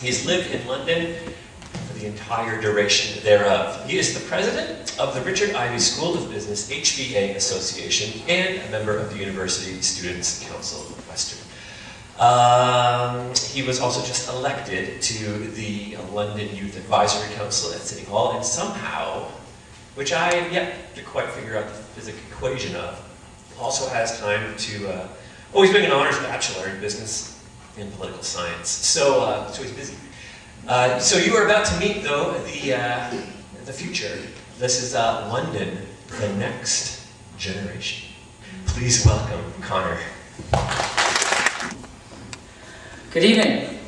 He has lived in London for the entire duration thereof. He is the president of the Richard Ivey School of Business HBA Association and a member of the University Students' Council of Western. He was also just elected to the London Youth Advisory Council at City Hall, and somehow, which I have yet to quite figure out the physics equation of, also has time to, he's doing an honors bachelor in business and political science, so he's busy. So you are about to meet, though, the future. This is London, the next generation. Please welcome Connor. Good evening.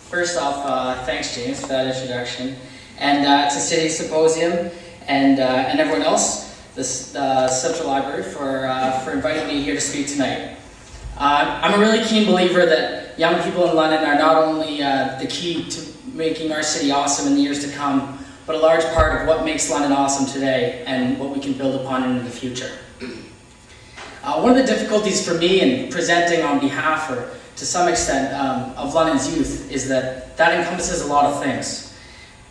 First off, thanks James for that introduction, and to City Symposium and everyone else, the Central Library, for inviting me here to speak tonight. I'm a really keen believer that young people in London are not only the key to making our city awesome in the years to come, but a large part of what makes London awesome today and what we can build upon into the future. One of the difficulties for me in presenting on behalf, or to some extent, of London's youth is that encompasses a lot of things.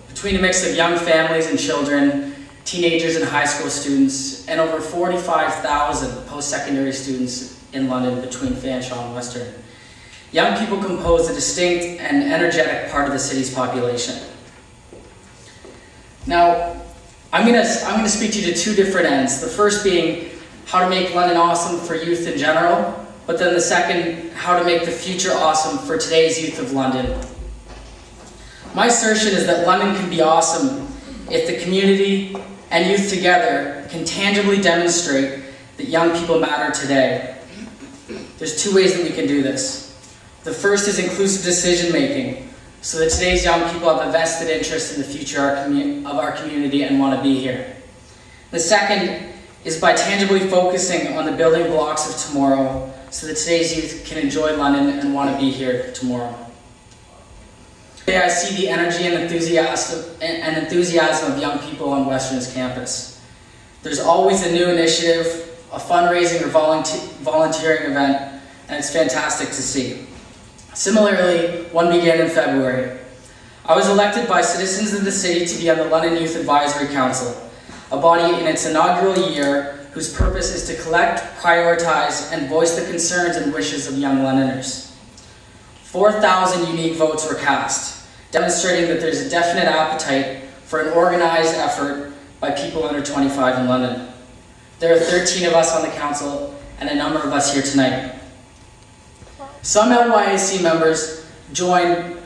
Between a mix of young families and children, teenagers and high school students, and over 45,000 post-secondary students in London between Fanshawe and Western, young people compose a distinct and energetic part of the city's population. Now, I'm going to speak to you to two different ends. The first being how to make London awesome for youth in general, but then the second, how to make the future awesome for today's youth of London. My assertion is that London can be awesome if the community and youth together can tangibly demonstrate that young people matter today. There's two ways that we can do this. The first is inclusive decision making, so that today's young people have a vested interest in the future of our community and want to be here. The second is by tangibly focusing on the building blocks of tomorrow, so that today's youth can enjoy London and want to be here tomorrow. Today I see the energy and enthusiasm of young people on Western's campus. There's always a new initiative, a fundraising or volunteering event, and it's fantastic to see. Similarly, one began in February. I was elected by citizens of the city to be on the London Youth Advisory Council, a body in its inaugural year whose purpose is to collect, prioritize, and voice the concerns and wishes of young Londoners. 4,000 unique votes were cast, demonstrating that there's a definite appetite for an organized effort by people under 25 in London. There are 13 of us on the council and a number of us here tonight. Some LYAC members joined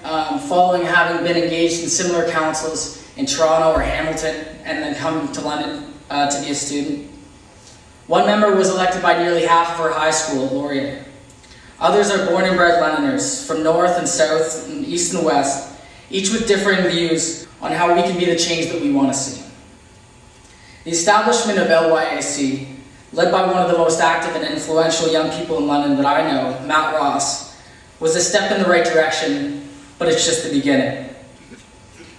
following having been engaged in similar councils in Toronto or Hamilton and then come to London to be a student. One member was elected by nearly half of her high school at Laurier. Others are born and bred Londoners from north and south and east and west, each with differing views on how we can be the change that we want to see. The establishment of LYAC, led by one of the most active and influential young people in London that I know, Matt Ross, was a step in the right direction, but it's just the beginning.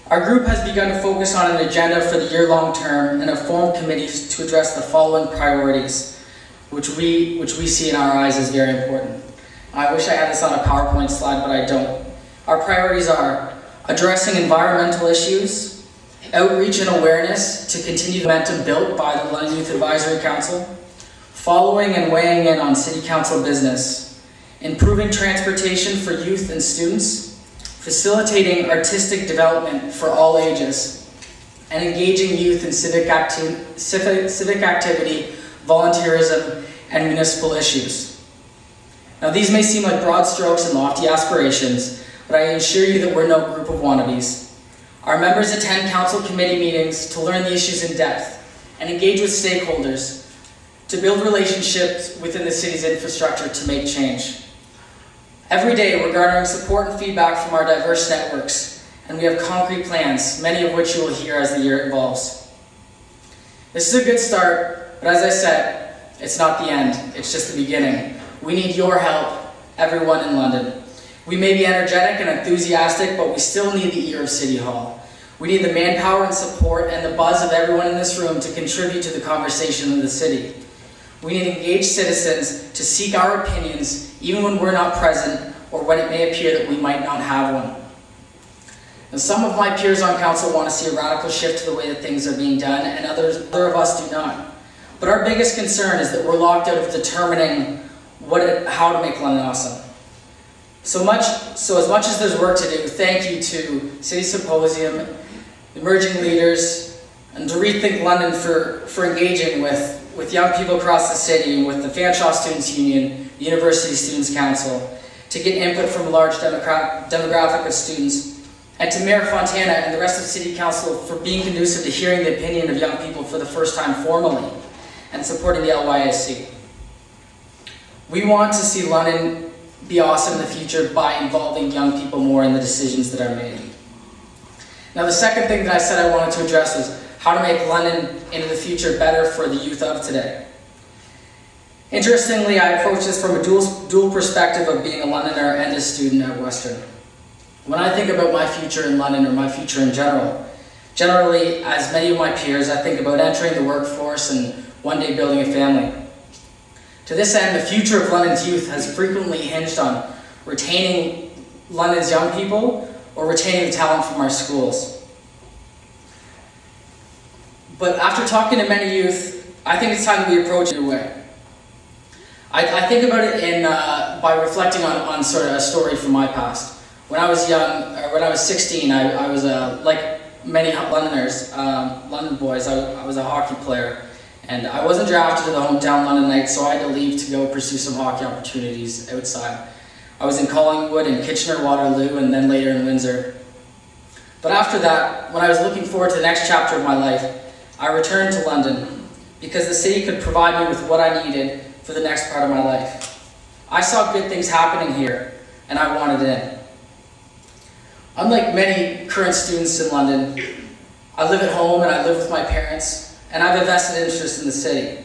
Our group has begun to focus on an agenda for the year-long term and have formed committees to address the following priorities, which we see in our eyes as very important. I wish I had this on a PowerPoint slide, but I don't. Our priorities are addressing environmental issues, outreach and awareness to continue the momentum built by the London Youth Advisory Council, following and weighing in on City Council business, improving transportation for youth and students, facilitating artistic development for all ages, and engaging youth in civic activity, volunteerism, and municipal issues. Now these may seem like broad strokes and lofty aspirations, but I assure you that we're no group of wannabes. Our members attend council committee meetings to learn the issues in depth and engage with stakeholders to build relationships within the city's infrastructure to make change. Every day, we're garnering support and feedback from our diverse networks, and we have concrete plans, many of which you will hear as the year evolves. This is a good start, but as I said, it's not the end, it's just the beginning. We need your help, everyone in London. We may be energetic and enthusiastic, but we still need the ear of City Hall. We need the manpower and support and the buzz of everyone in this room to contribute to the conversation of the city. We need engaged citizens to seek our opinions even when we're not present or when it may appear that we might not have one. Now, some of my peers on council want to see a radical shift to the way that things are being done, and other of us do not. But our biggest concern is that we're locked out of determining how to make London awesome. So as much as there's work to do, thank you to City Symposium, emerging leaders, and to Rethink London for engaging with young people across the city, and with the Fanshawe Students' Union, the University Students' Council, to get input from a large demographic of students, and to Mayor Fontana and the rest of City Council for being conducive to hearing the opinion of young people for the first time formally, and supporting the LYSC. We want to see London be awesome in the future by involving young people more in the decisions that are made. Now, the second thing that I said I wanted to address was how to make London into the future better for the youth of today. Interestingly, I approach this from a dual perspective of being a Londoner and a student at Western. When I think about my future in London, or my future in generally, as many of my peers, I think about entering the workforce and one day building a family. To this end, the future of London's youth has frequently hinged on retaining London's young people or retaining the talent from our schools. But after talking to many youth, I think it's time that we approach it in a way. I think about it by reflecting on sort of a story from my past. When I was young, or when I was 16, I was like many Londoners, London boys, I was a hockey player. And I wasn't drafted to the hometown London Knights, so I had to leave to go pursue some hockey opportunities outside. I was in Collingwood and Kitchener-Waterloo, and then later in Windsor. But after that, when I was looking forward to the next chapter of my life, I returned to London because the city could provide me with what I needed for the next part of my life. I saw good things happening here, and I wanted in. Unlike many current students in London, I live at home and I live with my parents, and I have a vested interest in the city.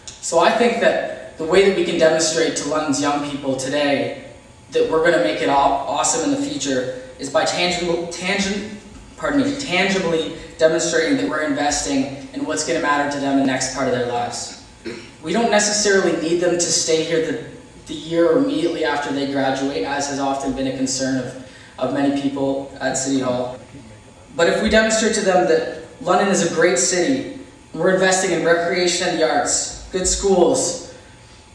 So I think that the way that we can demonstrate to London's young people today that we're going to make it awesome in the future is by tangibly demonstrating that we're investing in what's going to matter to them in the next part of their lives. We don't necessarily need them to stay here the year or immediately after they graduate, as has often been a concern of many people at City Hall. But if we demonstrate to them that London is a great city, and we're investing in recreation and the arts, good schools,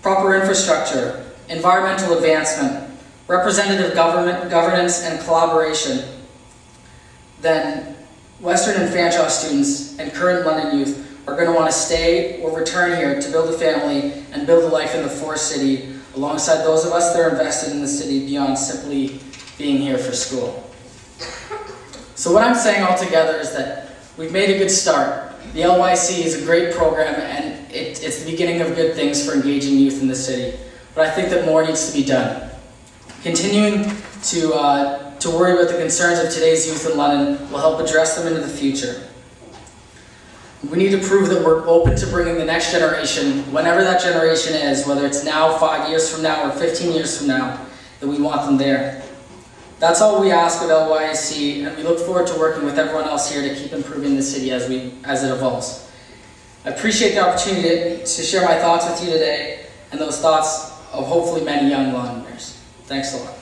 proper infrastructure, environmental advancement, representative governance and collaboration, then Western and Fanshawe students and current London youth are going to want to stay or return here to build a family and build a life in the Forest City alongside those of us that are invested in the city beyond simply being here for school. So what I'm saying altogether is that we've made a good start. The LYC is a great program, and it's the beginning of good things for engaging youth in the city. But I think that more needs to be done. Continuing to worry about the concerns of today's youth in London will help address them into the future. We need to prove that we're open to bringing the next generation, whenever that generation is, whether it's now, 5 years from now, or 15 years from now, that we want them there. That's all we ask of LYC, and we look forward to working with everyone else here to keep improving the city as it evolves. I appreciate the opportunity to share my thoughts with you today, and those thoughts of hopefully many young Londoners. Thanks a lot.